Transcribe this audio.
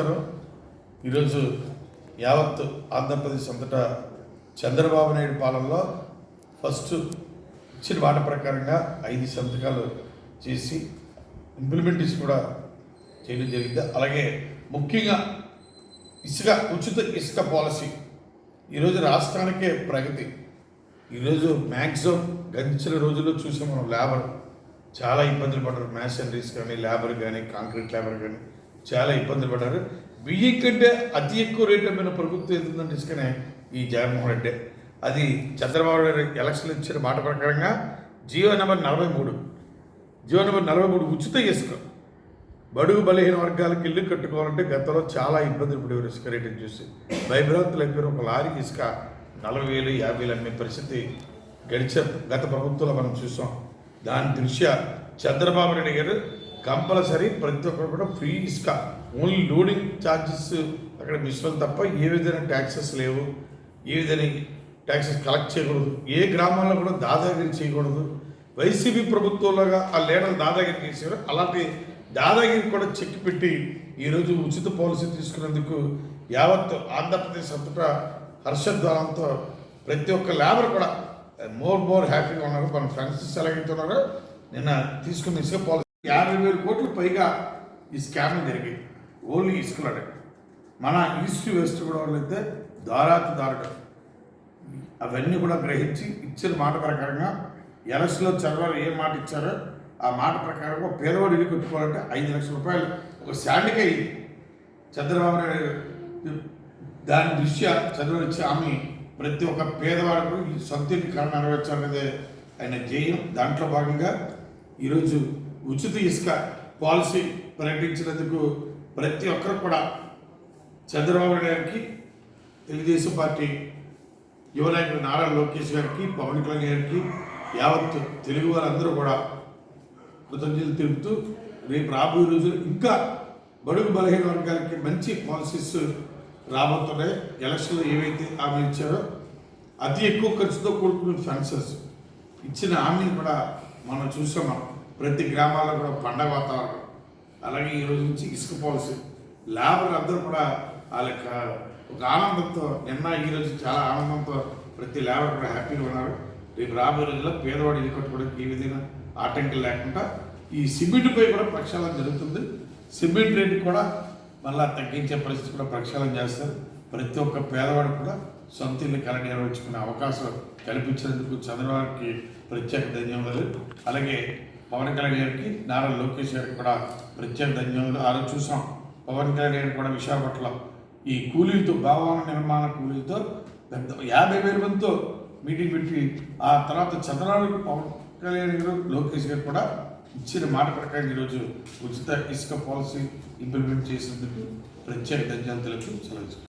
నమస్కారం. ఈరోజు యావత్ ఆంధ్రప్రదేశ్ అంతటా చంద్రబాబు నాయుడు పాలనలో ఫస్ట్ ఇచ్చిన మాట ప్రకారంగా 5 సంతకాలు చేసి ఇంప్లిమెంటేషన్ కూడా చేయడం జరిగింది. అలాగే ముఖ్యంగా ఉచిత ఇసుక పాలసీ ఈరోజు రాష్ట్రానికే ప్రగతి. ఈరోజు మ్యాక్సిమం గడిచిన రోజుల్లో చూసాం మనం. లేబర్ చాలా ఇబ్బందులు పడ్డారు. మ్యాషనరీస్ కానీ, లేబర్ కానీ, కాంక్రీట్ లేబర్ కానీ చాలా ఇబ్బందులు పడ్డారు. బియ్యం కంటే అతి ఎక్కువ రేటు మీద ప్రభుత్వం ఏదంటే ఇసుకనే ఈ జగన్మోహన్ రెడ్డి. అది చంద్రబాబు నాయుడు ఎలక్షన్లు ఇచ్చిన మాట ప్రకారంగా జీవో నెంబర్ 43 ఉచిత ఇసుక బడుగు బలహీన వర్గాలకు ఇల్లు కట్టుకోవాలంటే గతంలో చాలా ఇబ్బందులు పడేవారు. ఇసుక రేటుని చూసి భయభ్రాంతులు అయిపోయారు. ఒక లారీ ఇసుక 40,000, 50,000 అమ్మే పరిస్థితి గత ప్రభుత్వంలో మనం చూసాం. దాని దృష్ట్యా చంద్రబాబు నాయుడు గారు కంపల్సరీ ప్రతి ఒక్కరు కూడా ఫ్రీ ఇసుక, ఓన్లీ లోడింగ్ ఛార్జెస్ అక్కడ మిశ్రం తప్ప ఏ విధమైన ట్యాక్సెస్ లేవు, ఏ విధంగా ట్యాక్సెస్ కలెక్ట్ చేయకూడదు, ఏ గ్రామాల్లో కూడా దాదాగిరి చేయకూడదు. వైసీపీ ప్రభుత్వంలోగా ఆ లీడర్లు దాదాగిరి చేసేవారు. అలాంటి దాదాగిరి కూడా చెక్ పెట్టి ఈరోజు ఉచిత పాలసీ తీసుకున్నందుకు యావత్ ఆంధ్రప్రదేశ్ అంతటా హర్షధ్వానంతో ప్రతి ఒక్క లేబర్ కూడా మోర్ హ్యాపీగా ఉన్నారు. మన ఫ్రెండ్స్ ఎలాగైతున్నారో నిన్న తీసుకున్న ఇసుక పాలసీ 50,000 కోట్లు పైగా ఈ స్కామ్ జరిగాయి. ఓన్లీ ఇసుకలడే. మన ఈస్ట్ వెస్ట్ గోదావరిలో అయితే దారుడు అవన్నీ కూడా గ్రహించి ఇచ్చిన మాట ప్రకారంగా ఎలక్షన్లో చంద్రబాబు ఏ మాట ఇచ్చారో ఆ మాట ప్రకారంగా పేదవాడు ఇల్లు కట్టుకోవాలంటే 5 లక్షల రూపాయలు ఒక శాండ్కే ఇది. చంద్రబాబు నాయుడు దాని దృష్ట్యా చంద్రబాబు ఇచ్చే హామీ ప్రతి ఒక్క పేదవాడికి ఈ సొంత ఇంటి కళ నెరవేర్చాలనేదే ఆయన ధ్యేయం. దాంట్లో భాగంగా ఈరోజు ఉచిత ఇసుక పాలసీ ప్రకటించినందుకు ప్రతి ఒక్కరు కూడా చంద్రబాబు నాయుడు గారికి, తెలుగుదేశం పార్టీ యువ నాయకుడు నారా లోకేష్ గారికి, పవన్ కళ్యాణ్ గారికి, యావత్ తెలుగు వారందరూ కూడా కృతజ్ఞతలు తెలుపుతూ రేపు రాబోయే రోజులు ఇంకా బడుగు బలహీన వర్గాలకి మంచి పాలసీస్ రాబోతున్నాయి. ఎలక్షన్లో ఏవైతే హామీ ఇచ్చారో అతి ఎక్కువ ఖర్చుతో కూడుకున్న ఫెన్సెస్ ఇచ్చిన హామీని కూడా మనం చూసాం. ప్రతి గ్రామాల్లో కూడా పండగ వాతావరణం. అలాగే ఈరోజు నుంచి ఇసుక పాలసీ లేబర్ అందరూ కూడా వాళ్ళ ఒక ఆనందంతో ఈరోజు చాలా ఆనందంతో ప్రతి లేబర్ కూడా హ్యాపీగా ఉన్నారు. రేపు రాబోయే రోజుల్లో పేదవాడు ఇల్లు కట్టుకోవడానికి ఏ విధంగా ఆటంకం లేకుండా ఈ సిమెంట్పై కూడా ప్రక్షాళన జరుగుతుంది. సిమెంట్ రేటు కూడా మళ్ళీ తగ్గించే పరిస్థితి కూడా ప్రక్షాళన చేస్తారు. ప్రతి ఒక్క పేదవాడు కూడా సొంత ఇల్లు కళ నిర్వహించుకునే అవకాశం కల్పించినందుకు చంద్రబాబుకి ప్రత్యేక ధన్యవాదాలు. అలాగే పవన్ కళ్యాణ్ గారికి, నారా లోకేష్ గారికి కూడా ప్రత్యేక ధన్యవాదాలు. ఆ రోజు చూసాం పవన్ కళ్యాణ్ గారికి కూడా విశాఖపట్నంలో ఈ కూలీలతో, భవన నిర్మాణ కూలీలతో 50,000 మందితో మీటింగ్ పెట్టి ఆ తర్వాత చంద్రబాబు, పవన్ కళ్యాణ్ గారు, లోకేష్ గారు కూడా ఇచ్చిన మాట ప్రకారం ఈరోజు ఉచిత ఇసుక పాలసీ ఇంప్లిమెంట్ చేసినందుకు ప్రత్యేక ధన్యవాదాలు తెలుపుతూ సెలవు.